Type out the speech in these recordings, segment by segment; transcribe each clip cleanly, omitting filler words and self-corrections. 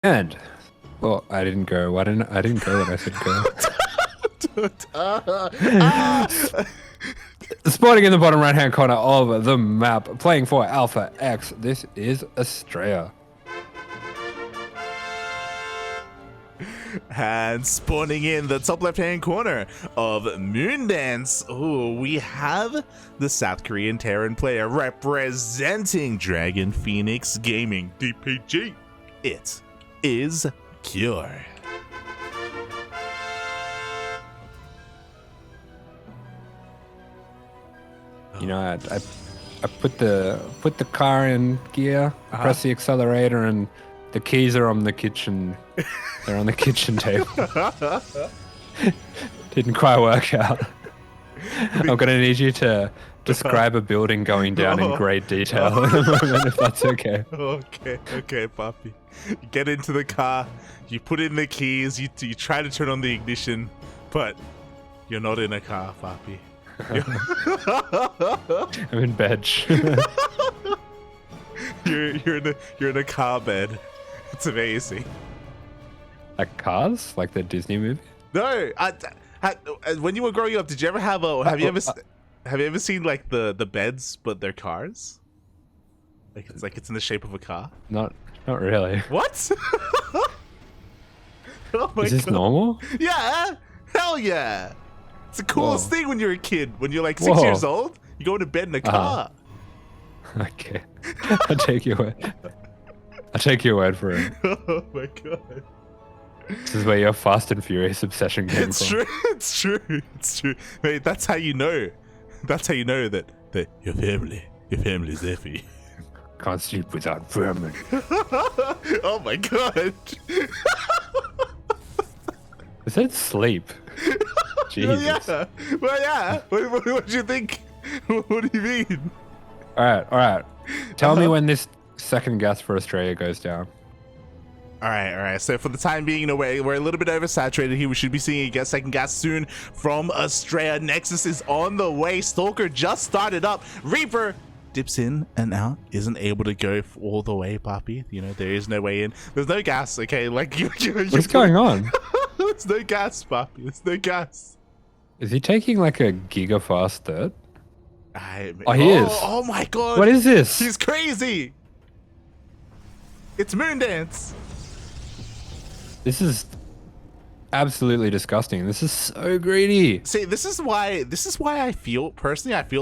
And well, I didn't go. I didn't go when I said go. Spawning in the bottom right-hand corner of the map, playing for Alpha X. This is Astrea. And spawning in the top left-hand corner of Moondance, we have the South Korean Terran player representing Dragon Phoenix Gaming DPG. It is Cure. You know, I put the car in gear, press the accelerator, and the keys are on the kitchen. They're on the kitchen table. Didn't quite work out. I'm gonna need you to describe a building going down in great detail in a moment, if that's okay. Okay, Papi. You get into the car, you put in the keys, you try to turn on the ignition, but you're not in a car, Papi. I'm in bed. you're in a car bed. It's amazing. Like Cars, like the Disney movie. No, when you were growing up, did you ever have have you ever seen like the beds but they're cars? Like it's in the shape of a car. Not really. What? Oh my Is this God. Normal? Yeah, hell yeah. It's the coolest thing when you're a kid. When you're like 6 Whoa. years old, you go to bed in a car. Okay, I'll take your word. I'll take your word for it. Oh my God. This is where your Fast and Furious obsession came from. It's true. Mate, that's how you know. That's how you know that your family's there for you. Can't sleep without vermin. Oh my God. I said sleep. Jesus. Yeah. Well, yeah. What do you think? What do you mean? All right. Tell me when this second gas for Australia goes down. All right. So for the time being, we're a little bit oversaturated here. We should be seeing a second gas soon from Astrea. Nexus is on the way. Stalker just started up. Reaper dips in and out. Isn't able to go all the way, Papi. You know, there is no way in. There's no gas, okay? Like, What's going on? There's no gas, Papi. There's no gas. Is he taking like a gigafast third? Oh, he is. Oh my God. What is this? He's crazy. It's Moondance. This is absolutely disgusting. This is so greedy. See, this is why I feel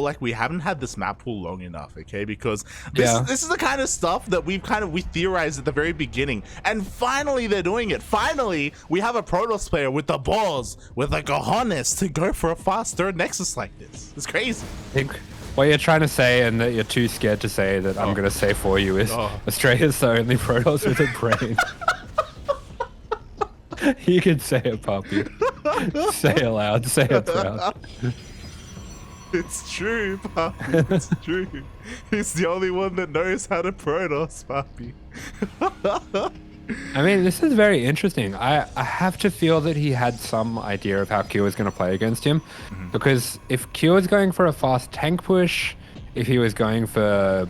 like we haven't had this map pool long enough, okay? Because this is the kind of stuff that we theorized at the very beginning, and finally they're doing it. Finally, we have a Protoss player with the balls, with the cojones to go for a fast third Nexus like this. It's crazy. I think what you're trying to say, and that you're too scared to say that I'm going to say for you, is Australia's the only Protoss with a brain. You can say it, Papi. Say it loud. Say it proud. It's true, Papi. It's true. He's the only one that knows how to Protoss, Papi. I mean, this is very interesting. I have to feel that he had some idea of how Q was going to play against him. Because if Q was going for a fast tank push, if he was going for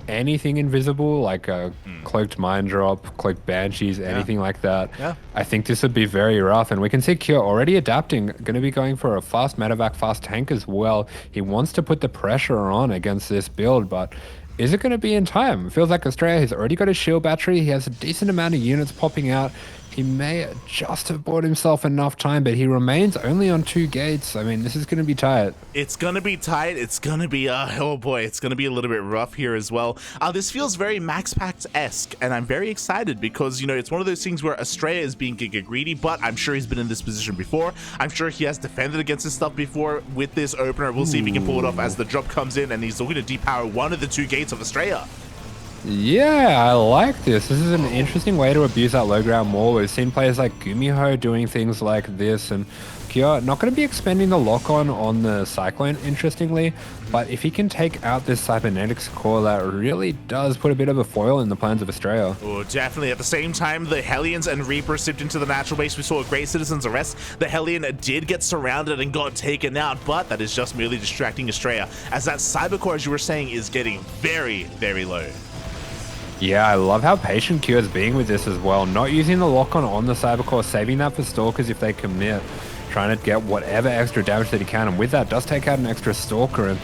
anything invisible, like a cloaked mine drop, cloaked banshees, anything like that, I think this would be very rough. And we can see Kyo already adapting, going to be going for a fast medevac, fast tank as well. He wants to put the pressure on against this build, but is it going to be in time? It feels like Astrea has already got a shield battery. He has a decent amount of units popping out. He may just have bought himself enough time, but he remains only on 2 gates. I mean, this is going to be tight. It's going to be tight. It's going to be, oh boy, it's going to be a little bit rough here as well. This feels very Max Pact-esque, and I'm very excited because, you know, it's one of those things where Astrea is being giga greedy, but I'm sure he's been in this position before. I'm sure he has defended against this stuff before with this opener. We'll see if he can pull it off as the drop comes in, and he's looking to depower one of the 2 gates of Astrea. Yeah, I like this. This is an interesting way to abuse that low ground more. We've seen players like Gumiho doing things like this, and Kyo not going to be expending the lock-on on the Cyclone, interestingly, but if he can take out this Cybernetics core, that really does put a bit of a foil in the plans of Astrea. Oh, definitely. At the same time, the Hellions and Reaper sipped into the natural base. We saw a great Citizen's Arrest. The Hellion did get surrounded and got taken out, but that is just merely distracting Astrea, as that Cybercore, as you were saying, is getting very, very low. Yeah, I love how patient Q is being with this as well. Not using the lock on the Cybercore, saving that for Stalkers if they commit. Trying to get whatever extra damage that he can. And with that, does take out an extra Stalker. And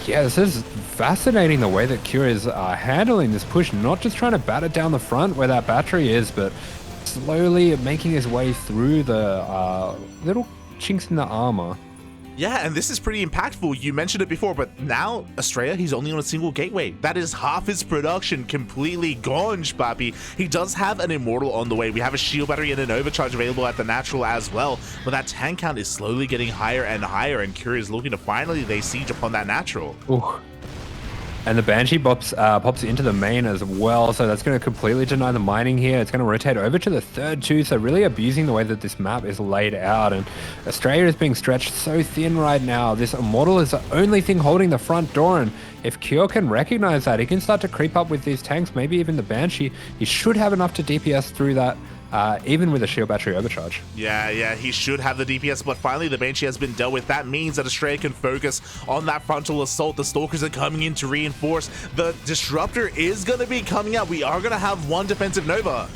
yeah, this is fascinating the way that Q is handling this push. Not just trying to bat it down the front where that battery is, but slowly making his way through the little chinks in the armor. Yeah, and this is pretty impactful. You mentioned it before, but now Astrea, he's only on a single gateway. That is half his production completely gone, Shpapi. He does have an Immortal on the way. We have a shield battery and an overcharge available at the natural as well, but that tank count is slowly getting higher and higher, and Cure is looking to finally lay siege upon that natural. Ooh. And the Banshee pops into the main as well, so that's going to completely deny the mining here. It's going to rotate over to the third too, so really abusing the way that this map is laid out. And Australia is being stretched so thin right now. This Immortal is the only thing holding the front door, and if Cure can recognize that, he can start to creep up with these tanks, maybe even the Banshee. He should have enough to DPS through that. Even with a shield battery overcharge. Yeah, he should have the DPS, but finally the Banshee has been dealt with. That means that Astrea can focus on that frontal assault. The Stalkers are coming in to reinforce. The Disruptor is going to be coming out. We are going to have one defensive Nova.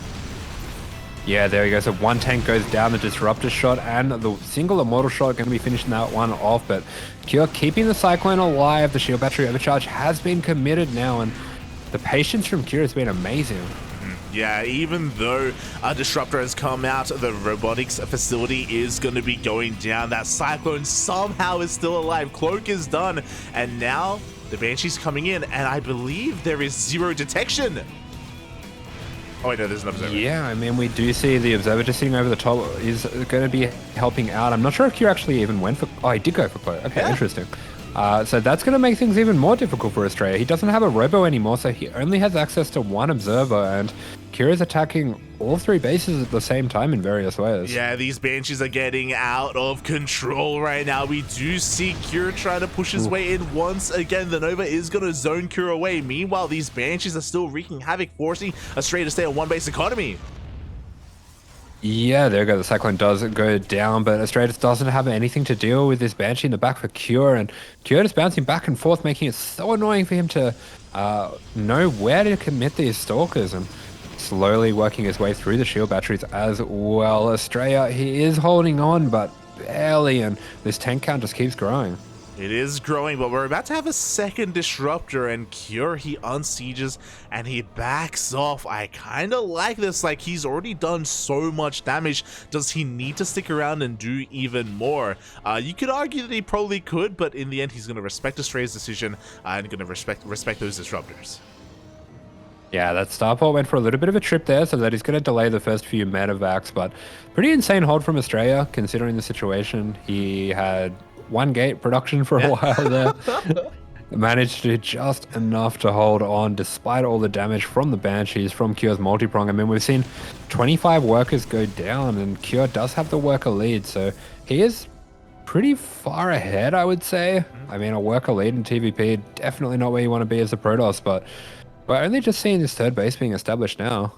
Yeah, there we go. So one tank goes down, the Disruptor shot, and the single Immortal shot going to be finishing that one off. But Cure keeping the Cyclone alive. The shield battery overcharge has been committed now, and the patience from Cure has been amazing. Yeah, even though a Disruptor has come out, the robotics facility is going to be going down. That Cyclone somehow is still alive. Cloak is done. And now the Banshee's coming in, and I believe there is zero detection. Oh, wait, no, there's an Observer. Yeah, I mean, we do see the Observer just sitting over the top is going to be helping out. I'm not sure if Q actually even went for... Oh, he did go for Cloak. Okay, yeah. Interesting. So that's going to make things even more difficult for Astrea. He doesn't have a Robo anymore, so he only has access to one Observer, and Cure is attacking all three bases at the same time in various ways. Yeah, these Banshees are getting out of control right now. We do see Cure trying to push his way in once again. The Nova is going to zone Cure away. Meanwhile, these Banshees are still wreaking havoc, forcing Astrea to stay on one base economy. Yeah, there we go. The Cyclone does go down, but Astrea just doesn't have anything to deal with this Banshee in the back for Cure, and Cure just bouncing back and forth, making it so annoying for him to know where to commit these Stalkers, and slowly working his way through the shield batteries as well. Astrea, he is holding on, but barely, and this tank count just keeps growing. It is growing, but we're about to have a second Disruptor, and Cure, he unsieges and he backs off. I kind of like this. Like, he's already done so much damage. Does he need to stick around and do even more? You could argue that he probably could, but in the end, he's going to respect Astrea's decision and going to respect those Disruptors. Yeah, that Starport went for a little bit of a trip there, so that he's going to delay the first few medevacs, but pretty insane hold from Astrea, considering the situation. He had one gate production for a while there. Managed to do just enough to hold on despite all the damage from the Banshees, from Cure's multi-prong. I mean, we've seen 25 workers go down, and Cure does have the worker lead, so he is pretty far ahead, I would say. I mean, a worker lead in TVP, definitely not where you want to be as a Protoss, but we're only just seeing this third base being established now.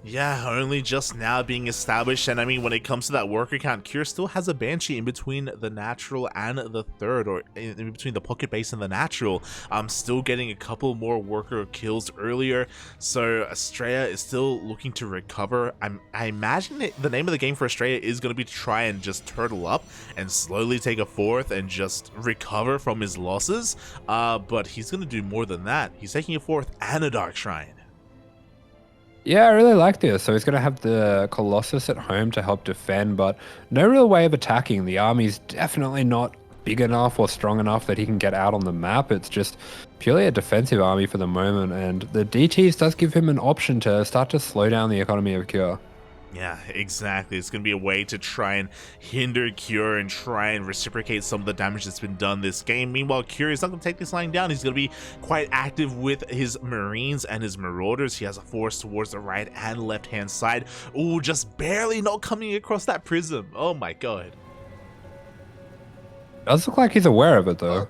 Yeah, only just now being established, and I mean, when it comes to that worker count, Cure still has a Banshee in between the natural and the third, or in between the pocket base and the natural. I'm still getting a couple more worker kills earlier, so Astrea is still looking to recover. I imagine the name of the game for Astrea is going to be to try and just turtle up and slowly take a fourth and just recover from his losses, but he's going to do more than that. He's taking a fourth and a Dark Shrine. Yeah, I really like this. So he's going to have the Colossus at home to help defend, but no real way of attacking. The army's definitely not big enough or strong enough that he can get out on the map. It's just purely a defensive army for the moment, and the DTs does give him an option to start to slow down the economy of Cure. Yeah, exactly. It's going to be a way to try and hinder Cure and try and reciprocate some of the damage that's been done this game. Meanwhile, Cure is not going to take this line down. He's going to be quite active with his Marines and his Marauders. He has a force towards the right and left-hand side. Ooh, just barely not coming across that prism. Oh my god. Does look like he's aware of it, though.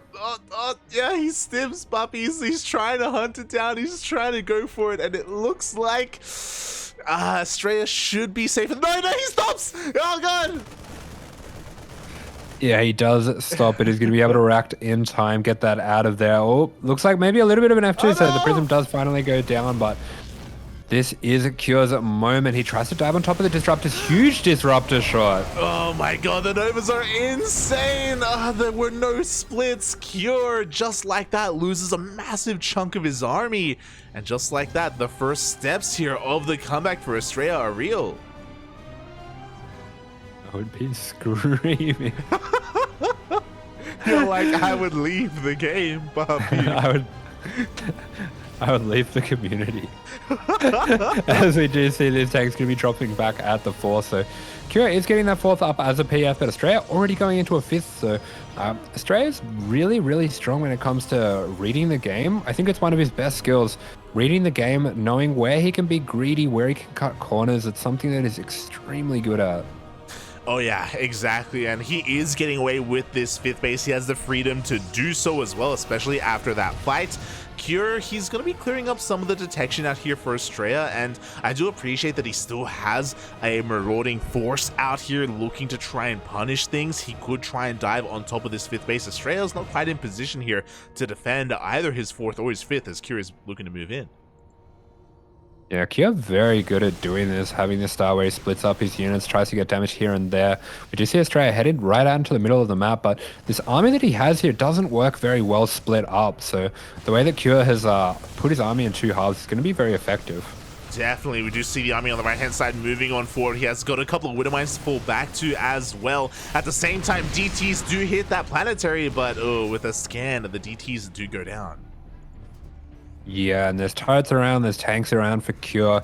Yeah, he stims, puppies. He's trying to hunt it down. He's trying to go for it, and it looks like Astrea should be safe. No, he stops! Oh, God! Yeah, he does stop it. He's going to be able to react in time, get that out of there. Oh, looks like maybe a little bit of an F2, Oh, so the no! Prism does finally go down, but this is Cure's moment. He tries to dive on top of the Disruptor's huge Disruptor shot. Oh my god, the Novas are insane! There were no splits. Cure, just like that, loses a massive chunk of his army. And just like that, the first steps here of the comeback for Astrea are real. I would be screaming. You're like, I would leave the game, puppy. I would leave the community. As we do see this tank's going to be dropping back at the 4th, so Cure is getting that 4th up as a PF, but Astrea already going into a 5th, so Astrea's really, really strong when it comes to reading the game. I think it's one of his best skills, reading the game, knowing where he can be greedy, where he can cut corners. It's something that he's extremely good at. Oh yeah, exactly, and he is getting away with this 5th base. He has the freedom to do so as well, especially after that fight. Cure, he's going to be clearing up some of the detection out here for Astrea, and I do appreciate that he still has a marauding force out here looking to try and punish things. He could try and dive on top of this 5th base. Astrea's not quite in position here to defend either his 4th or his 5th as Cure is looking to move in. Yeah, Cure very good at doing this, having this style where he splits up his units, tries to get damage here and there. We do see Astrea headed right out into the middle of the map, but this army that he has here doesn't work very well split up, so the way that Cure has put his army in 2 halves is going to be very effective. Definitely, we do see the army on the right-hand side moving on forward. He has got a couple of Widow Mines to fall back to as well. At the same time, DTs do hit that planetary, but oh, with a scan, the DTs do go down. Yeah, and there's turrets around, there's tanks around for Cure.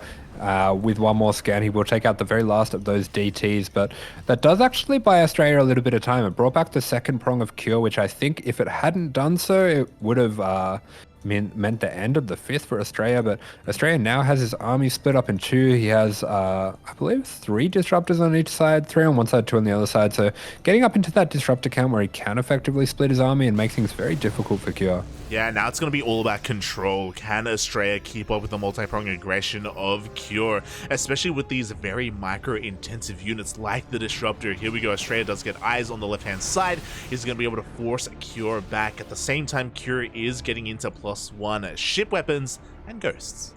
With one more scan, he will take out the very last of those DTs, but that does actually buy Astrea a little bit of time. It brought back the second prong of Cure, which I think if it hadn't done so, it would have meant the end of the 5th for Astrea, but Astrea now has his army split up in 2. He has, I believe, 3 disruptors on each side, 3 on one side, 2 on the other side, so getting up into that disruptor count where he can effectively split his army and make things very difficult for Cure. Yeah, now it's going to be all about control. Can Astrea keep up with the multi-pronged aggression of Cure, especially with these very micro-intensive units like the Disruptor? Here we go, Astrea does get eyes on the left-hand side. He's going to be able to force Cure back. At the same time, Cure is getting into +1 ship weapons and ghosts.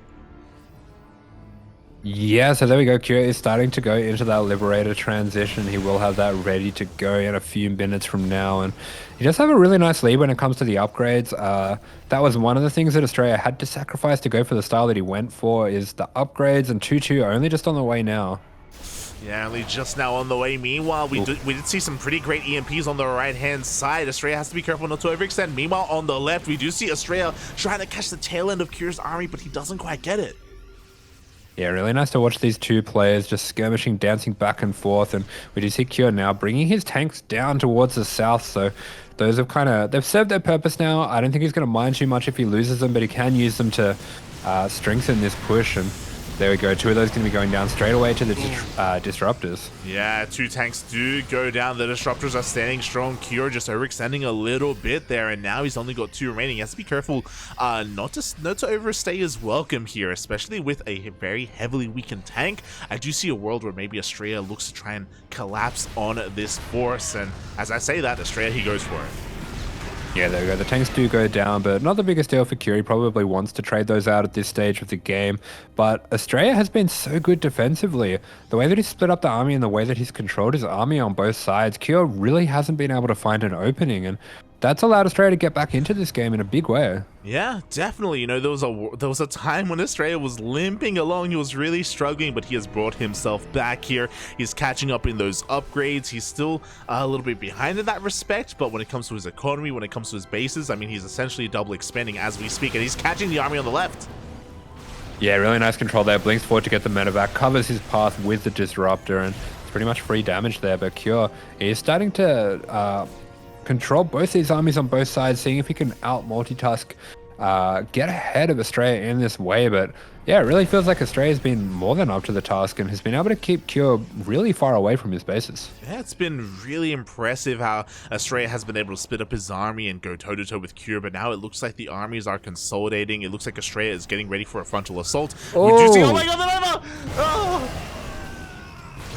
Yeah, so there we go. Cure is starting to go into that Liberator transition. He will have that ready to go in a few minutes from now. And he does have a really nice lead when it comes to the upgrades. That was one of the things that Astrea had to sacrifice to go for the style that he went for, is the upgrades, and 2-2 are only just on the way now. Yeah, only just now on the way. Meanwhile, we did see some pretty great EMPs on the right-hand side. Astrea has to be careful not to overextend. Meanwhile, on the left, we do see Astrea trying to catch the tail end of Cure's army, but he doesn't quite get it. Yeah, really nice to watch these two players just skirmishing, dancing back and forth, and we do see Cure now bringing his tanks down towards the south, so those have they've served their purpose now. I don't think he's going to mind too much if he loses them, but he can use them to strengthen this push, and there we go. 2 of those going to be going down straight away to the Disruptors. Yeah, 2 tanks do go down. The Disruptors are standing strong. Cure just overextending a little bit there, and now he's only got 2 remaining. He has to be careful not to overstay his welcome here, especially with a very heavily weakened tank. I do see a world where maybe Astrea looks to try and collapse on this force, and as I say that, Astrea, he goes for it. Yeah, there we go. The tanks do go down, but not the biggest deal for Cure. He probably wants to trade those out at this stage of the game. But Astrea has been so good defensively. The way that he's split up the army and the way that he's controlled his army on both sides, Cure really hasn't been able to find an opening, and that's allowed Astrea to get back into this game in a big way. Yeah, definitely. You know, there was a time when Astrea was limping along. He was really struggling, but he has brought himself back here. He's catching up in those upgrades. He's still a little bit behind in that respect, but when it comes to his economy, when it comes to his bases, I mean, he's essentially double expanding as we speak, and he's catching the army on the left. Yeah, really nice control there. Blinks forward to get the medevac, covers his path with the Disruptor, and it's pretty much free damage there. But Cure is starting to control both these armies on both sides, seeing if he can out-multitask, get ahead of Astrea in this way. But yeah, it really feels like Astrea's been more than up to the task and has been able to keep Cure really far away from his bases. Yeah, it's been really impressive how Astrea has been able to split up his army and go toe-to-toe with Cure, but now it looks like the armies are consolidating. It looks like Astrea is getting ready for a frontal assault. Oh my god, the Nova!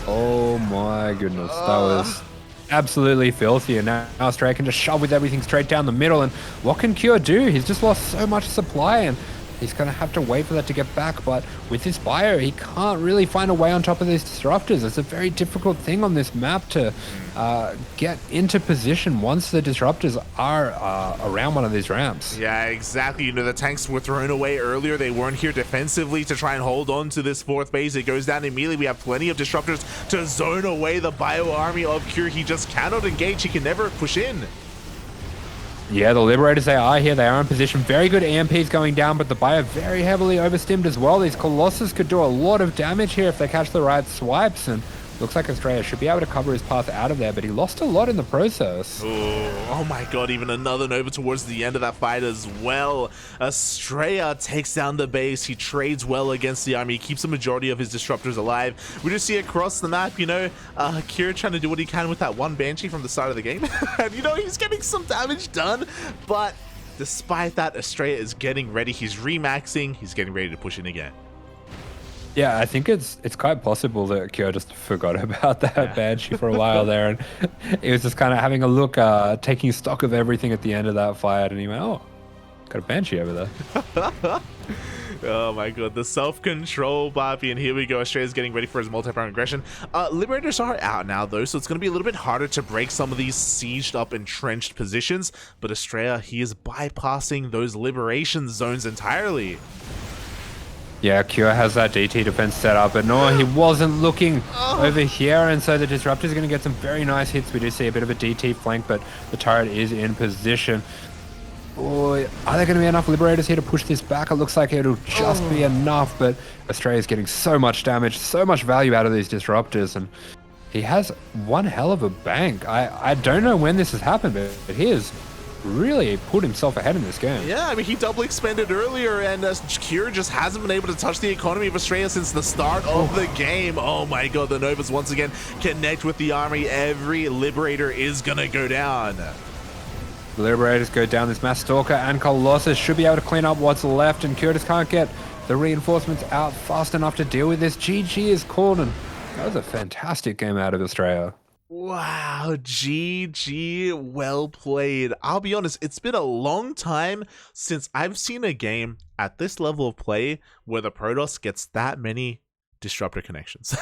Oh my goodness, that was absolutely filthy, and now Astrea can just shove with everything straight down the middle. And what can Cure do? He's just lost so much supply, and he's going to have to wait for that to get back. But with this bio, he can't really find a way on top of these disruptors. It's a very difficult thing on this map to get into position once the disruptors are around one of these ramps. Yeah, exactly. You know, the tanks were thrown away earlier. They weren't here defensively to try and hold on to this fourth base. It goes down immediately. We have plenty of disruptors to zone away the bio army of Cure. He just cannot engage. He can never push in. Yeah, the Liberators, they are here. They are in position. Very good EMPs going down, but the bio very heavily overstimmed as well. These Colossus could do a lot of damage here if they catch the right swipes, and looks like Astrea should be able to cover his path out of there, but he lost a lot in the process. Oh my god, even another Nova towards the end of that fight as well. Astrea takes down the base. He trades well against the army. He keeps the majority of his disruptors alive. We just see across the map, you know, Kira trying to do what he can with that one Banshee from the start of the game. And, you know, he's getting some damage done, but despite that, Astrea is getting ready. He's remaxing. He's getting ready to push in again. Yeah, I think it's quite possible that Kyo just forgot about that Banshee for a while there, and he was just kind of having a look, taking stock of everything at the end of that fight, and he went, oh, got a Banshee over there. Oh my god, the self-control, Bobby, and here we go. Astrea's getting ready for his multi-pronged aggression. Liberators are out now, though, so it's going to be a little bit harder to break some of these sieged up, entrenched positions, but Astrea, he is bypassing those liberation zones entirely. Yeah, Cure has that DT defense set up, but no, he wasn't looking over here, and so the Disruptor's going to get some very nice hits. We do see a bit of a DT flank, but the turret is in position. Boy, are there going to be enough Liberators here to push this back? It looks like it'll just be enough, but Astrea's getting so much damage, so much value out of these Disruptors, and he has one hell of a bank. I don't know when this has happened, but he is really put himself ahead in this game. Yeah, I mean, he double expended earlier, and Kira just hasn't been able to touch the economy of Astrea since the start of the game. Oh my god, the Novas once again connect with the army. Every Liberator is gonna go down. The Liberators go down. This Mass Stalker and Colossus should be able to clean up what's left, and Kira just can't get the reinforcements out fast enough to deal with this. GG is called, and that was a fantastic game out of Astrea. Wow, GG, well played. I'll be honest, it's been a long time since I've seen a game at this level of play where the Protoss gets that many disruptor connections.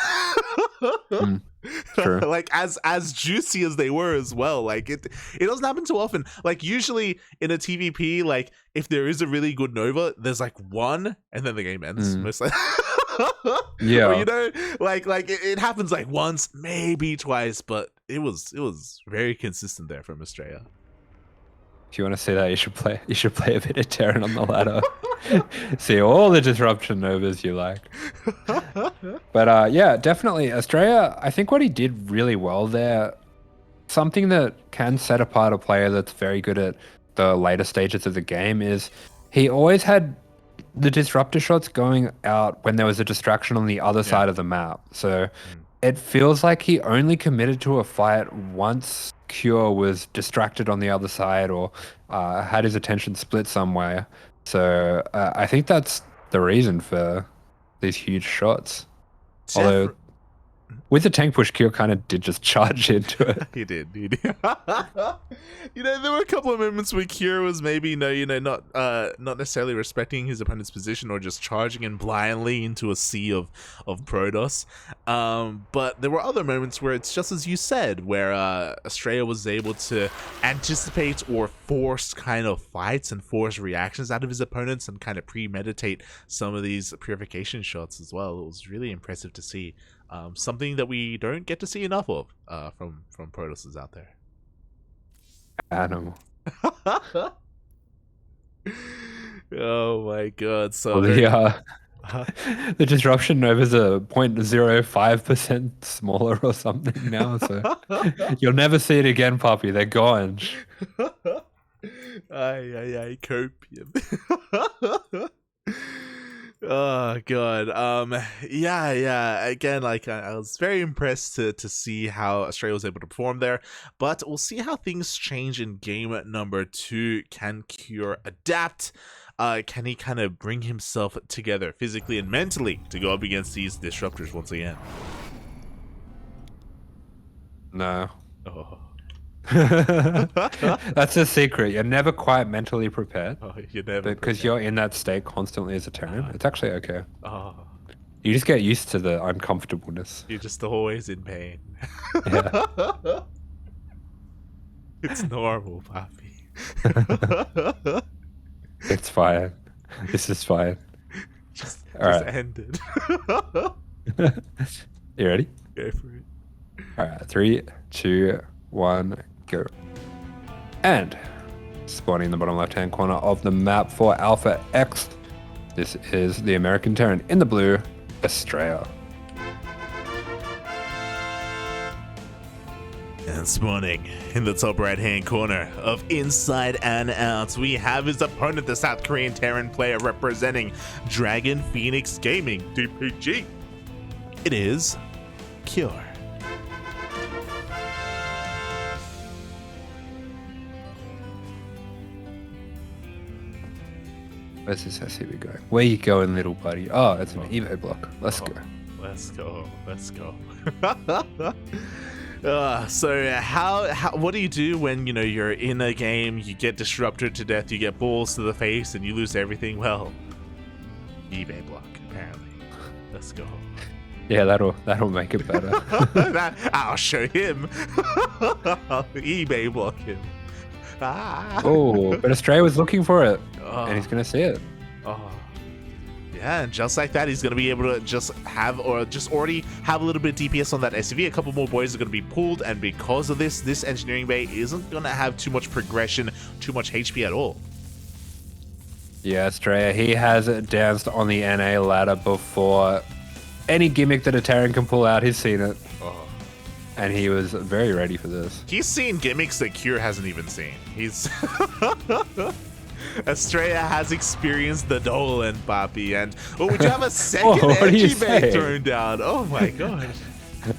True. Like as juicy as they were as well. Like it doesn't happen too often. Like usually in a TVP, like if there is a really good Nova, there's like one and then the game ends. Mostly. Yeah, or, you know, like it happens like once, maybe twice, but it was very consistent there from Astrea. If you want to see that, you should play a bit of Terran on the ladder. See all the disruption Novas you like. But yeah, definitely Astrea, I think what he did really well there, something that can set apart a player that's very good at the later stages of the game, is he always had the disruptor shots going out when there was a distraction on the other side of the map. So it feels like he only committed to a fight once Cure was distracted on the other side or had his attention split somewhere. So I think that's the reason for these huge shots. Although with the tank push, Cure kind of did just charge into it. He did. You know, there were a couple of moments where Cure was maybe not necessarily respecting his opponent's position or just charging in blindly into a sea of Protoss. But there were other moments where it's just as you said, where Astrea was able to anticipate or force kind of fights and force reactions out of his opponents and kind of premeditate some of these purification shots as well. It was really impressive to see. Something that we don't get to see enough of from Protosses out there. Animal. Oh my god! So well, the disruption Novas are 0.05% smaller or something now, so you'll never see it again, puppy. They're gone. Ay, copium. Oh god. Yeah, again, like I was very impressed to see how Astrea was able to perform there, but we'll see how things change in game number 2. Can Cure adapt? Can he kind of bring himself together physically and mentally to go up against these disruptors once again? No, Oh. That's a secret. You're never quite mentally prepared. Oh, you're never Because prepared. you're in that state constantly as a Terran. It's actually okay. Oh, You just get used to the uncomfortableness. you're just always in pain. Yeah. It's normal, Papi. It's fine. This is fine. Just right. ended. You ready? Go for it. All right. 3, 2, 1, go. And spawning in the bottom left-hand corner of the map for Alpha X. This is the American Terran in the blue, Astrea. And spawning in the top right-hand corner of Inside and Out, we have his opponent, the South Korean Terran player representing Dragon Phoenix Gaming, DPG. It is Cure. Where's this SCV going? Where you going, little buddy? Oh, it's an evo block. Let's go. Let's go. Let's go. What do you do when, you're in a game, you get disrupted to death, you get balls to the face, and you lose everything? Well, eBay block, apparently. Let's go. Yeah, that'll make it better. I'll show him. eBay block him. Oh, but Astrea was looking for it, and he's gonna see it. Oh. Yeah, and just like that, he's going to be able to just already have a little bit of DPS on that SCV. A couple more boys are going to be pulled, and because of this engineering bay isn't going to have too much progression, too much HP at all. Yeah, Astrea, he has danced on the NA ladder before. Any gimmick that a Terran can pull out, he's seen it. Oh. And he was very ready for this. He's seen gimmicks that Cure hasn't even seen. He's... Astrea has experienced the Dolan, Papi, and would you have a second energy bay thrown down? Oh my god.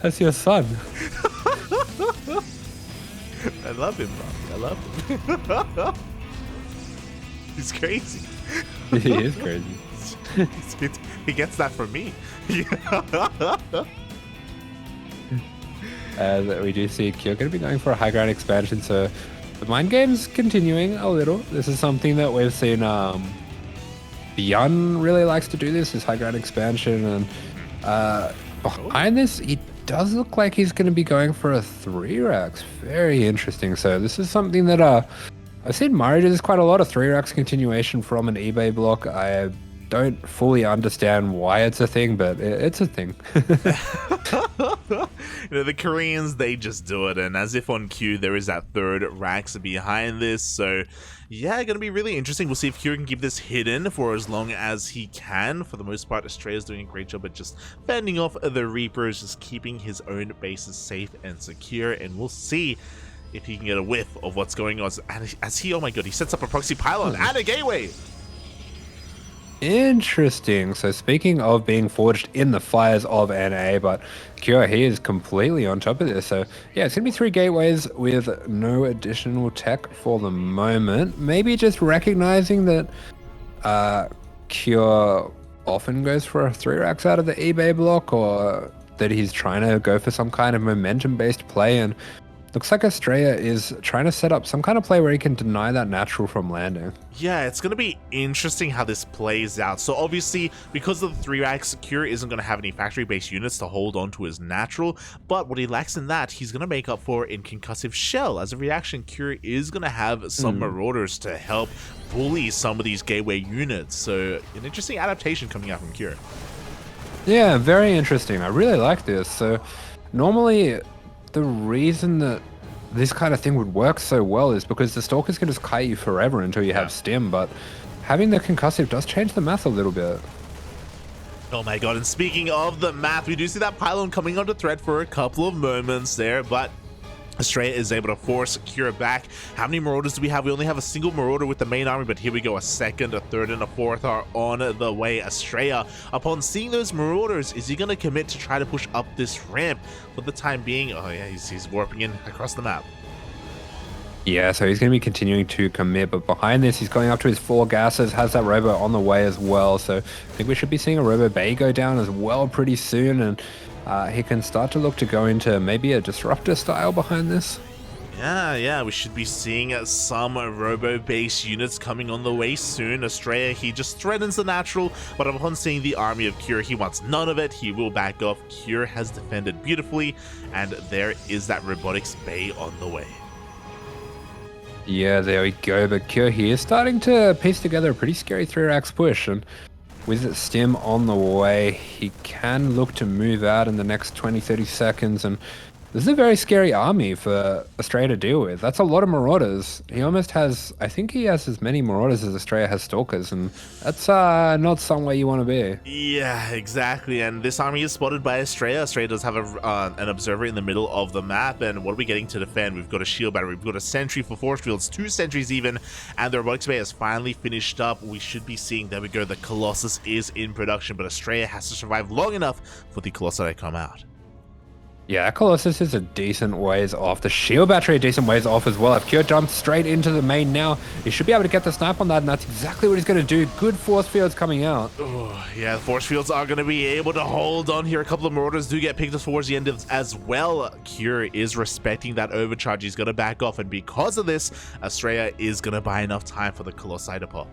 That's your son. I love him, Papi. I love him. He's crazy. He is crazy. He gets that from me. As we do see Kyo going to be going for a high ground expansion, so the mind game's continuing a little. This is something that we've seen. Beyond really likes to do this high ground expansion, and behind this, he does look like he's going to be going for a 3-racks. Very interesting. So this is something that I've seen Mari does quite a lot of 3-racks continuation from an eBay block. I don't fully understand why it's a thing, but it's a thing. The Koreans, they just do it, and as if on cue, there is that 3rd racks behind this. So yeah, gonna be really interesting. We'll see if Kyo can keep this hidden for as long as he can. For the most part, Astrea's doing a great job at just fending off the Reapers, just keeping his own bases safe and secure, and we'll see if he can get a whiff of what's going on. And as he, oh my god, he sets up a proxy pylon and a gateway. Interesting. So speaking of being forged in the fires of NA, but Kyo, he is completely on top of this. So yeah, it's going to be 3 gateways with no additional tech for the moment. Maybe just recognizing that Kyo often goes for 3-racks out of the eBay block, or that he's trying to go for some kind of momentum-based play, and looks like Astrea is trying to set up some kind of play where he can deny that natural from landing. Yeah, it's going to be interesting how this plays out. So obviously, because of the 3-racks, Cure isn't going to have any factory-based units to hold on to his natural, but what he lacks in that, he's going to make up for in Concussive Shell. As a reaction, Cure is going to have some Marauders to help bully some of these gateway units. So an interesting adaptation coming out from Cure. Yeah, very interesting. I really like this. So normally, the reason that this kind of thing would work so well is because the Stalkers can just kite you forever until you have stim, but having the concussive does change the math a little bit. Oh my god, and speaking of the math, we do see that pylon coming onto threat for a couple of moments there, but Astrea is able to force Cure back. How many Marauders do we have? We only have a single Marauder with the main army, but here we go. A second, a third, and a fourth are on the way. Astrea, upon seeing those Marauders, is he going to commit to try to push up this ramp? For the time being, oh yeah, he's warping in across the map. Yeah, so he's going to be continuing to commit, but behind this, he's going up to his 4 gases, has that robo on the way as well. So I think we should be seeing a robo bay go down as well pretty soon, and he can start to look to go into maybe a disruptor style behind this. Yeah, we should be seeing some robo-based units coming on the way soon. Astrea, he just threatens the natural, but upon seeing the army of Cure, he wants none of it. He will back off. Cure has defended beautifully, and there is that robotics bay on the way. Yeah, there we go. But Cure here is starting to piece together a pretty scary 3-racks push, and with Stim on the way, he can look to move out in the next 20-30 seconds, and this is a very scary army for Astrea to deal with. That's a lot of Marauders. He almost has, I think he has as many Marauders as Astrea has Stalkers, and that's not somewhere you want to be. Yeah, exactly. And this army is spotted by Astrea. Astrea does have an observer in the middle of the map, and what are we getting to defend? We've got a shield battery, we've got a sentry for force fields, 2 sentries even, and the robotics bay has finally finished up. We should be seeing, there we go, the Colossus is in production, but Astrea has to survive long enough for the Colossus to come out. Yeah, Colossus is a decent ways off. The shield battery a decent ways off as well. If Cure jumps straight into the main now, he should be able to get the snipe on that, and that's exactly what he's going to do. Good force fields coming out. Oh, yeah, the force fields are going to be able to hold on here. A couple of Marauders do get picked up towards the end as well. Cure is respecting that overcharge. He's going to back off, and because of this, Astrea is going to buy enough time for the Colossi to pop.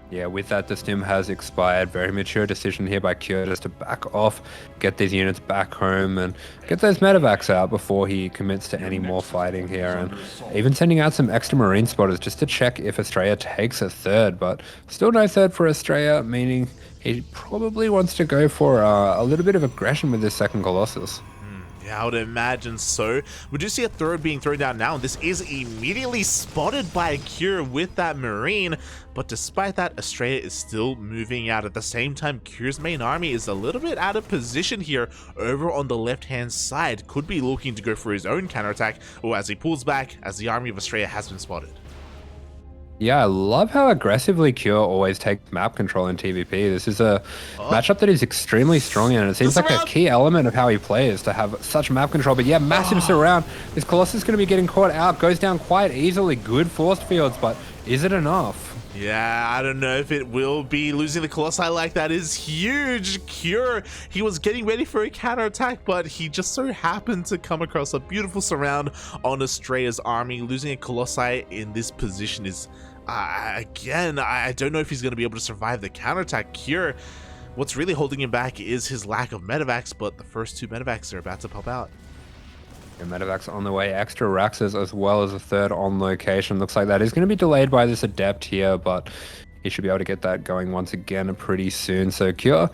Yeah, with that, the stim has expired. Very mature decision here by Cure just to back off, get these units back home, and get those medevacs out before he commits to any more fighting here. And even sending out some extra Marine spotters just to check if Astrea takes a third, but still no third for Astrea, meaning he probably wants to go for a little bit of aggression with this second Colossus. Yeah, I would imagine so. We do see a third being thrown down now, and this is immediately spotted by Cure with that Marine, but despite that, Astrea is still moving out. At the same time, Cure's main army is a little bit out of position here over on the left-hand side. Could be looking to go for his own counterattack, or as he pulls back, as the army of Astrea has been spotted. Yeah, I love how aggressively Cure always takes map control in TvP. This is a matchup that he's extremely strong in, and it seems like a key element of how he plays to have such map control. But yeah, massive surround. This Colossus is going to be getting caught out, goes down quite easily. Good force fields, but is it enough? Yeah, I don't know if it will be. Losing the Colossi like that is huge. Cure, he was getting ready for a counterattack, but he just so happened to come across a beautiful surround on Astrea's army. Losing a Colossi in this position is, again, I don't know if he's going to be able to survive the counterattack. Cure, what's really holding him back is his lack of medevacs, but the first 2 medevacs are about to pop out. Medevacs on the way, extra Raxes as well as a third on location. Looks like that is going to be delayed by this Adept here, but he should be able to get that going once again pretty soon. So Cure,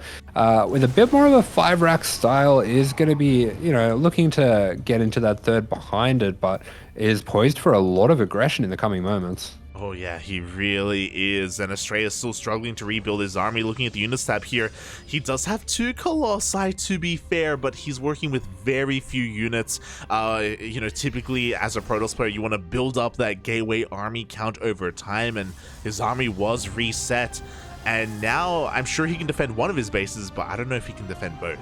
with a bit more of a 5-rack style, is going to be, looking to get into that third behind it, but is poised for a lot of aggression in the coming moments. Oh yeah, he really is, and Astrea is still struggling to rebuild his army. Looking at the units tab here, he does have 2 Colossi to be fair, but he's working with very few units. Typically as a Protoss player, you want to build up that gateway army count over time, and his army was reset, and now I'm sure he can defend one of his bases, but I don't know if he can defend both.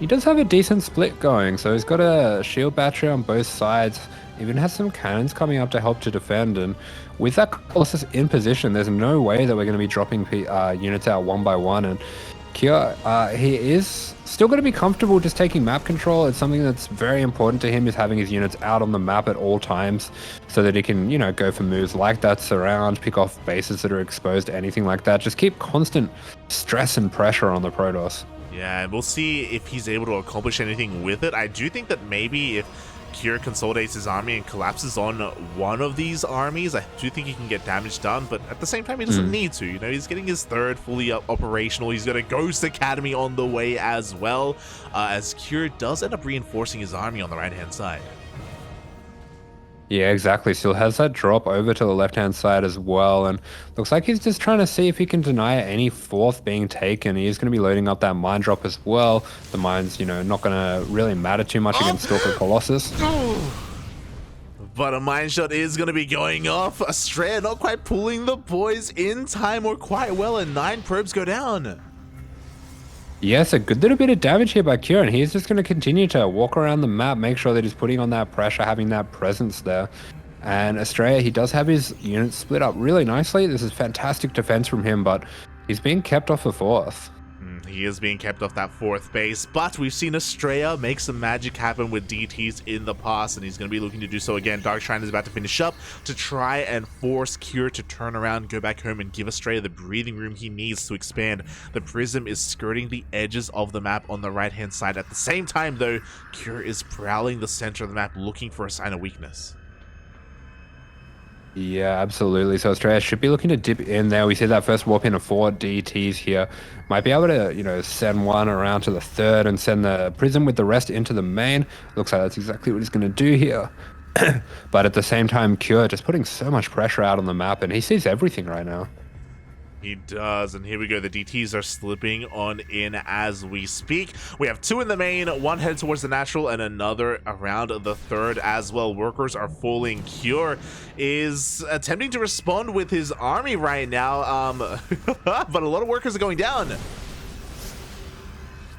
He does have a decent split going, so he's got a shield battery on both sides. Even has some cannons coming up to help to defend, and with that Colossus in position, there's no way that we're going to be dropping units out one by one. And Cure, he is still going to be comfortable just taking map control. It's something that's very important to him, is having his units out on the map at all times, so that he can, go for moves like that surround, pick off bases that are exposed to anything like that. Just keep constant stress and pressure on the Protoss. Yeah, and we'll see if he's able to accomplish anything with it. I do think that maybe if Cure consolidates his army and collapses on one of these armies, I do think he can get damage done, but at the same time, he doesn't need to. He's getting his third fully operational. He's got a Ghost Academy on the way as well, as Cure does end up reinforcing his army on the right-hand side. Yeah, exactly. Still has that drop over to the left-hand side as well, and looks like he's just trying to see if he can deny any fourth being taken. He's going to be loading up that mine drop as well. The mine's, not going to really matter too much against Stalker Colossus. But a mine shot is going to be going off. Astrea not quite pulling the boys in time or quite well, and 9 probes go down. Yes, a good little bit of damage here by Cure, and he's just going to continue to walk around the map, make sure that he's putting on that pressure, having that presence there. And Astrea, he does have his units split up really nicely. This is fantastic defense from him, but he's being kept off the fourth. He is being kept off that 4th base, but we've seen Astrea make some magic happen with DTs in the past, and he's going to be looking to do so again. Dark Shrine is about to finish up to try and force Cure to turn around, go back home, and give Astrea the breathing room he needs to expand. The Prism is skirting the edges of the map on the right-hand side. At the same time, though, Cure is prowling the center of the map looking for a sign of weakness. Yeah, absolutely. So Australia should be looking to dip in there. We see that first warp in of 4 DTs here. Might be able to, you know, send one around to the 3rd and send the Prism with the rest into the main. Looks like that's exactly what he's going to do here. But at the same time, Cure just putting so much pressure out on the map, and he sees everything right now. He does, and here we go. The DTs are slipping on in as we speak. We have 2 in the main, 1 headed towards the natural, and another around the 3rd as well. Workers are falling. Cure is attempting to respond with his army right now, but a lot of workers are going down.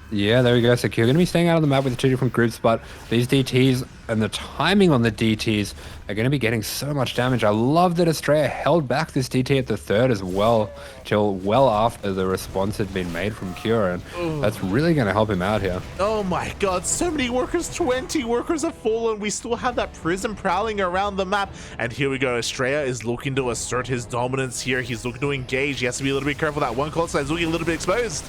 Yeah, there we go. So Cure going to be staying out of the map with the 2 different groups, but these DTs and the timing on the DTs are going to be getting so much damage. I love that Astrea held back this DT at the 3rd as well, till well after the response had been made from Cure, and that's really going to help him out here. Oh my god, so many workers, 20 workers have fallen. We still have that Prism prowling around the map, and here we go. Astrea is looking to assert his dominance here. He's looking to engage. He has to be a little bit careful. That one call is looking a little bit exposed.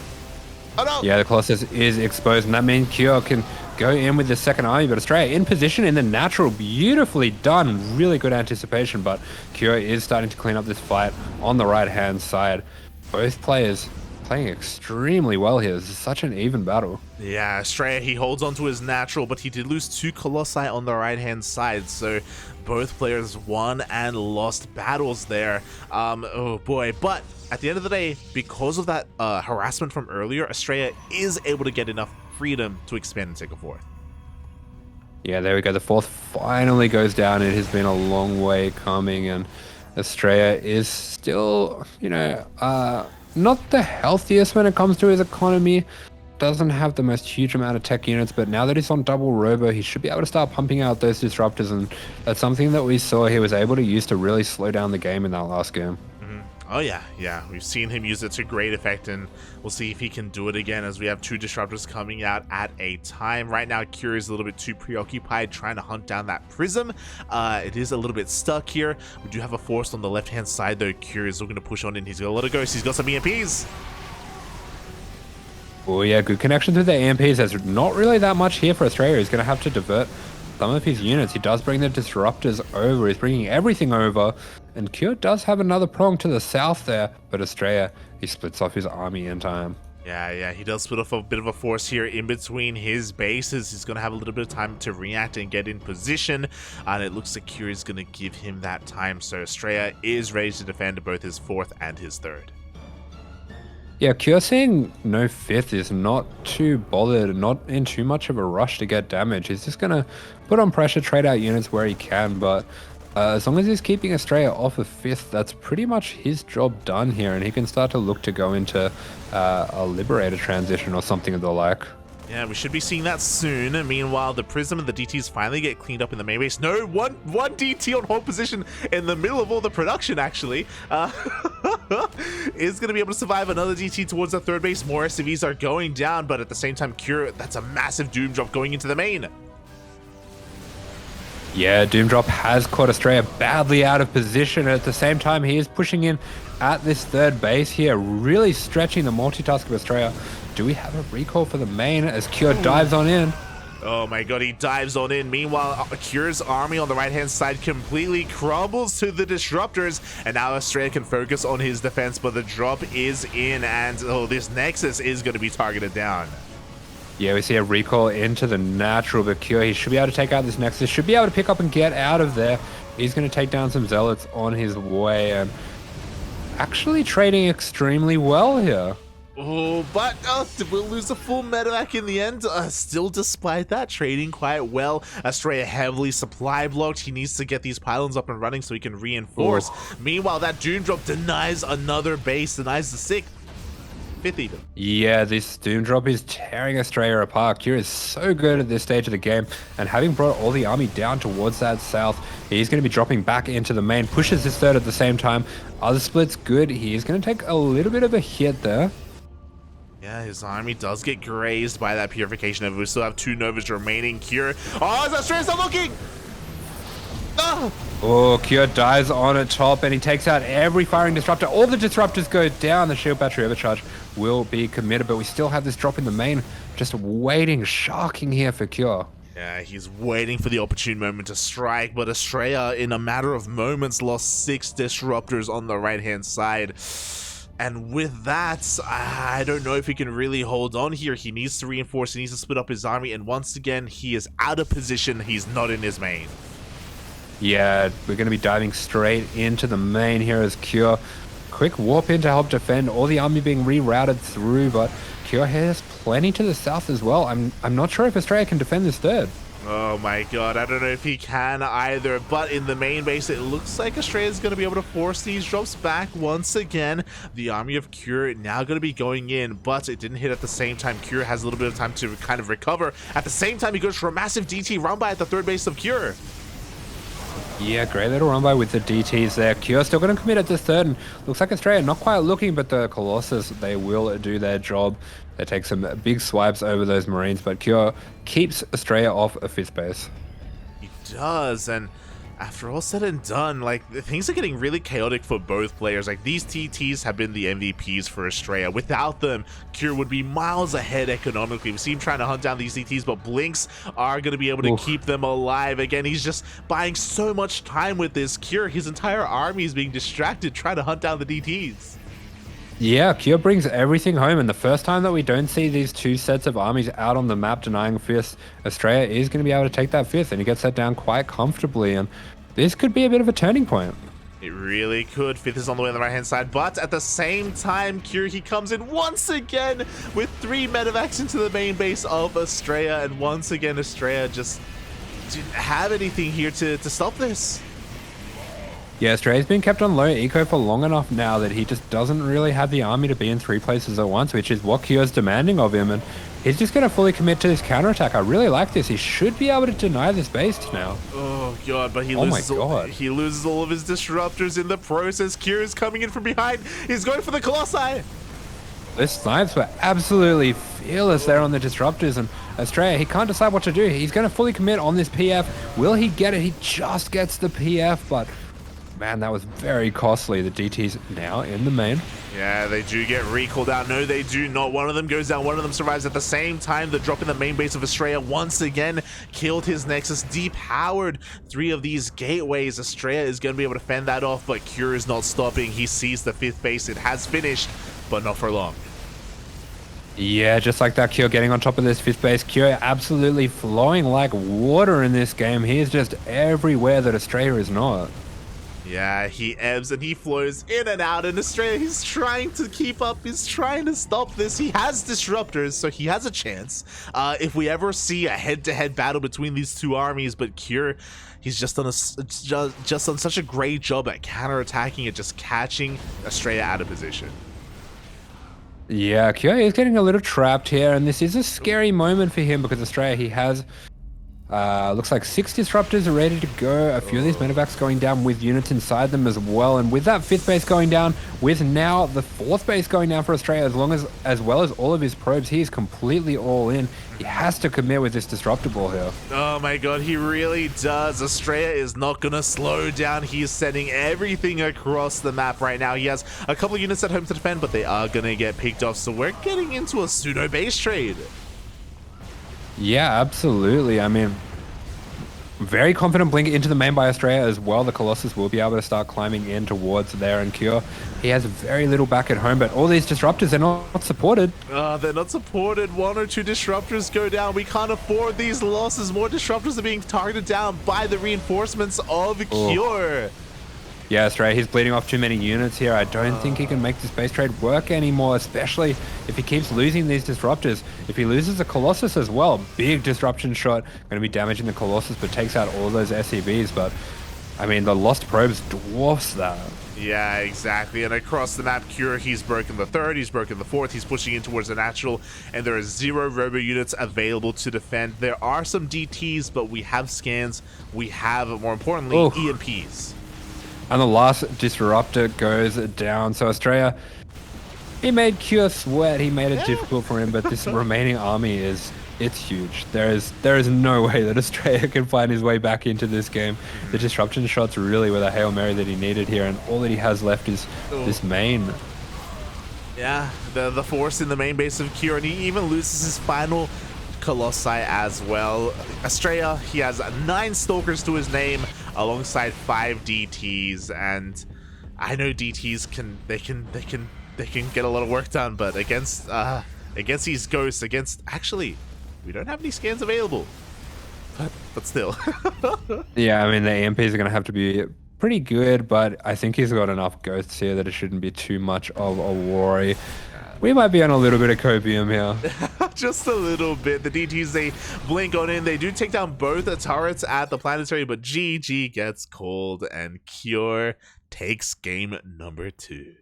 Oh, no. Yeah, the Colossus is exposed, and that means Cure can go in with the 2nd army, but Astrea in position in the natural. Beautifully done. Really good anticipation, but Cure is starting to clean up this fight on the right-hand side. Both players playing extremely well here. This is such an even battle. Yeah, Astrea, he holds on to his natural, but he did lose 2 Colossi on the right-hand side, so both players won and lost battles there. Oh boy, but at the end of the day, because of that harassment from earlier, Astrea is able to get enough freedom to expand and take a 4th. Yeah, there we go. The 4th finally goes down. It has been a long way coming, and Astrea is still, you know, not the healthiest when it comes to his economy. Doesn't have the most huge amount of tech units, but now that he's on double robo, he should be able to start pumping out those disruptors, and that's something that we saw he was able to use to really slow down the game in that last game. Oh yeah, we've seen him use it to great effect, and we'll see if he can do it again as we have 2 disruptors coming out at a time. Right now, Cure is a little bit too preoccupied trying to hunt down that Prism. It is a little bit stuck here. We do have a force on the left-hand side, though. Cure is looking to push on in. He's got a lot of ghosts. He's got some EMPs. Oh yeah, good connection through the EMPs. There's not really that much here for Astrea. He's going to have to divert some of his units. He does bring the disruptors over. He's bringing everything over. And Cure does have another prong to the south there. But Astrea, he splits off his army in time. Yeah, he does split off a bit of a force here in between his bases. He's going to have a little bit of time to react and get in position. And it looks like Cure is going to give him that time. So Astrea is ready to defend both his 4th and his 3rd. Yeah, Cure seeing no 5th is not too bothered, not in too much of a rush to get damage. He's just going to put on pressure, trade out units where he can, but as long as he's keeping Astrea off of 5th, that's pretty much his job done here, and he can start to look to go into a Liberator transition or something of the like. Yeah, we should be seeing that soon. Meanwhile, the Prism and the DTs finally get cleaned up in the main base. No, one DT on hold position in the middle of all the production, actually. Is going to be able to survive another DT towards the 3rd base. More SCVs are going down, but at the same time, Cure, that's a massive Doom Drop going into the main. Yeah, Doom Drop has caught Astrea badly out of position. At the same time, he is pushing in at this 3rd base here, really stretching the multitask of Astrea. Do we have a recall for the main as Cure dives on in? Oh my god, he dives on in. Meanwhile, Cure's army on the right-hand side completely crumbles to the disruptors, and now Astrea can focus on his defense, but the drop is in, and this Nexus is going to be targeted down. Yeah, we see a recall into the natural, but Cure, he should be able to take out this Nexus, should be able to pick up and get out of there. He's going to take down some Zealots on his way, and actually trading extremely well here. Oh, but we'll lose a full medevac in the end. Still, despite that, trading quite well. Astrea heavily supply blocked. He needs to get these pylons up and running so he can reinforce. Meanwhile, that Doom Drop denies another base, denies the 6th. 5th even. Yeah, this Doom Drop is tearing Astrea apart. Cure is so good at this stage of the game, and having brought all the army down towards that south, he's going to be dropping back into the main, pushes his 3rd at the same time. Other splits good. He is going to take a little bit of a hit there. Yeah, his army does get grazed by that Purification Nova. We still have 2 Novas remaining. Cure. Oh, is Astrea's not looking? Oh! Oh, Cure dies on at top, and he takes out every firing disruptor. All the disruptors go down. The shield battery overcharge will be committed, but we still have this drop in the main, just waiting, sharking here for Cure. Yeah, he's waiting for the opportune moment to strike, but Astrea, in a matter of moments, lost 6 disruptors on the right-hand side. And with that, I don't know if he can really hold on here. He needs to reinforce, he needs to split up his army, and once again, he is out of position. He's not in his main. Yeah, we're going to be diving straight into the main here as Cure. Quick warp in to help defend, all the army being rerouted through, but Cure has plenty to the south as well. I'm not sure if Astrea can defend this third. Oh my god, I don't know if he can either, but in the main base, it looks like Astrea is going to be able to force these drops back once again. The army of Cure now going to be going in, but it didn't hit at the same time. Cure has a little bit of time to kind of recover. At the same time, he goes for a massive DT run by at the third base of Cure. Yeah, great little run by with the DTs there. Cure still going to commit at this third, and looks like Astrea not quite looking, but the Colossus, they will do their job. They take some big swipes over those Marines, but Cure keeps Astrea off a 5th base. He does, and after all said and done, like, things are getting really chaotic for both players. Like, these TTs have been the MVPs for Astrea. Without them, Cure would be miles ahead economically. We see him trying to hunt down these TTs, but Blinks are going to be able to keep them alive. Again, he's just buying so much time with this. Cure, his entire army is being distracted trying to hunt down the DTs. Yeah, Cure brings everything home, and the first time that we don't see these 2 sets of armies out on the map denying 5th, Astrea is going to be able to take that 5th, and he gets that down quite comfortably, and this could be a bit of a turning point. It really could. 5th is on the way on the right-hand side, but at the same time, Cure, he comes in once again with 3 medevacs into the main base of Astrea, and once again, Astrea just didn't have anything here to stop this. Yeah, Astrea's been kept on low eco for long enough now that he just doesn't really have the army to be in 3 places at once, which is what Cure's demanding of him, and he's just going to fully commit to this counterattack. I really like this. He should be able to deny this base now. Oh god, but he loses all of his disruptors in the process. Cure is coming in from behind. He's going for the Colossi. This snipes were absolutely fearless there on the disruptors, and Astrea, he can't decide what to do. He's going to fully commit on this PF. Will he get it? He just gets the PF, but man, that was very costly. The DT's now in the main. Yeah, they do get recalled out. No, they do not. One of them goes down. One of them survives. At the same time, the drop in the main base of Astrea once again killed his Nexus. Depowered 3 of these gateways. Astrea is going to be able to fend that off, but Cure is not stopping. He sees the 5th base. It has finished, but not for long. Yeah, just like that, Cure getting on top of this 5th base. Cure absolutely flowing like water in this game. He is just everywhere that Astrea is not. Yeah, he ebbs and he flows in and out, and Astrea, he's trying to keep up, he's trying to stop this. He has disruptors, so he has a chance if we ever see a head-to-head battle between these 2 armies, but Cure, he's just done such a great job at counterattacking and just catching Astrea out of position. Yeah, Cure is getting a little trapped here, and this is a scary moment for him because Astrea, he has looks like 6 disruptors are ready to go. A few of these medevacs going down with units inside them as well. And with that 5th base going down, with now the 4th base going down for Astrea, as well as all of his probes, he is completely all in. He has to commit with this disruptor ball here. Oh my god, he really does. Astrea is not going to slow down. He is sending everything across the map right now. He has a couple of units at home to defend, but they are going to get picked off. So we're getting into a pseudo base trade. Yeah, absolutely. I mean, very confident blink into the main by Astrea as well. The Colossus will be able to start climbing in towards there, and Cure, he has very little back at home, but all these disruptors, they're not supported. They're not supported. 1 or 2 disruptors go down. We can't afford these losses. More disruptors are being targeted down by the reinforcements of Cure. Yeah, Astrea, he's bleeding off too many units here. I don't think he can make this base trade work anymore, especially if he keeps losing these disruptors. If he loses the Colossus as well, big disruption shot, going to be damaging the Colossus, but takes out all those SCVs. But, I mean, the lost probes dwarfs that. Yeah, exactly. And across the map, Cure, he's broken the 3rd, he's broken the 4th, he's pushing in towards the natural, and there are 0 robo units available to defend. There are some DTs, but we have scans. We have, more importantly, EMPs. And the last disruptor goes down. So Astrea, He made Cure sweat. He made it Yeah. difficult for him, but this remaining army it's huge. There is no way that Astrea can find his way back into this game. The disruption shots really were the Hail Mary that he needed here, and all that he has left is this main. Yeah, the force in the main base of Cure, and he even loses his final Colossi as well. Astrea, he has 9 Stalkers to his name alongside 5 DTs, and I know DTs can get a lot of work done, but against these ghosts, actually, we don't have any scans available, but still. Yeah, I mean the EMPs are gonna have to be pretty good, but I think he's got enough ghosts here that it shouldn't be too much of a worry. We might be on a little bit of copium here. Just a little bit. The DTs, they blink on in. They do take down both the turrets at the planetary, but GG gets called, and Cure takes game number 2.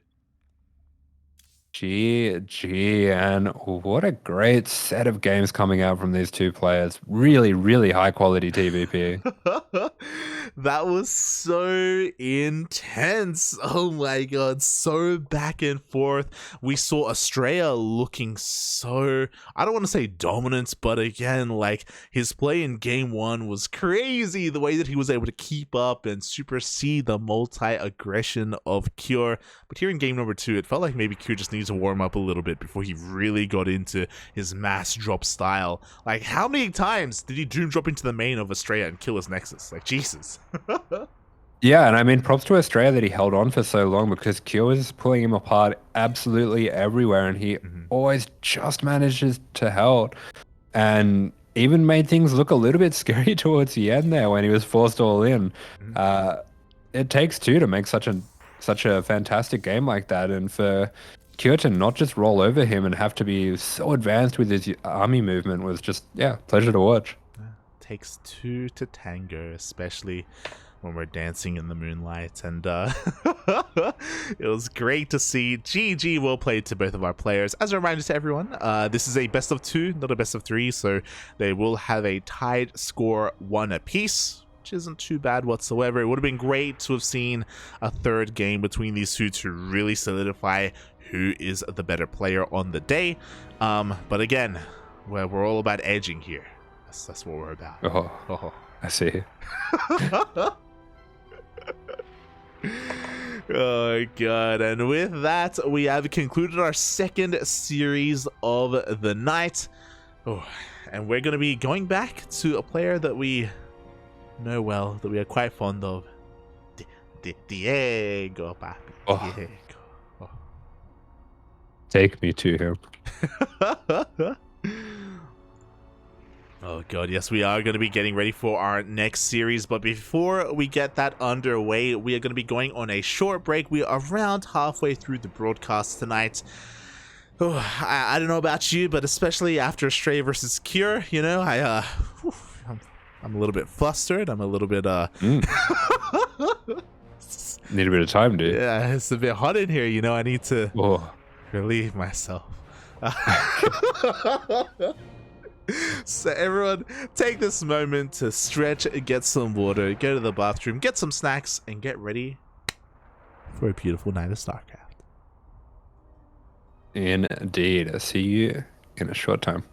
GG, and what a great set of games coming out from these two players. Really, really high quality TVP. That was so intense. Oh my god, so back and forth. We saw Astrea looking so, I don't want to say dominant, but again, like his play in game 1 was crazy. The way that he was able to keep up and supersede the multi-aggression of Cure. But here in game number 2, it felt like maybe Cure just needs to warm up a little bit before he really got into his mass drop style. Like, how many times did he doom drop into the main of Astrea and kill his Nexus? Like, Jesus. Yeah, and I mean, props to Astrea that he held on for so long, because Cure was pulling him apart absolutely everywhere, and he always just manages to hold, and even made things look a little bit scary towards the end there when he was forced all in. It takes 2 to make such a fantastic game like that, and for Cure to not just roll over him and have to be so advanced with his army movement was just, yeah, pleasure to watch. Takes 2 to tango, especially when we're dancing in the moonlight, and it was great to see. GG, well played to both of our players. As a reminder to everyone, this is a best of 2, not a best of 3, so they will have a tied score 1 apiece, which isn't too bad whatsoever. It would have been great to have seen a third game between these two to really solidify who is the better player on the day. But again, we're all about edging here. That's what we're about. Oh. I see. Oh god, and with that, we have concluded our second series of the night. And we're going to be going back to a player that we know well, that we are quite fond of. Diego, papi. Diego. Take me to him. Oh god, yes, we are going to be getting ready for our next series, but before we get that underway, we are going to be going on a short break. We are around halfway through the broadcast tonight. I don't know about you, but especially after Astrea versus Cure, you know, I'm a little bit flustered. I'm a little bit Need a bit of time, dude. Yeah, it's a bit hot in here, you know. I need to relieve myself. So everyone, take this moment to stretch, get some water, go to the bathroom, get some snacks, and get ready for a beautiful night of StarCraft. Indeed. I'll see you in a short time.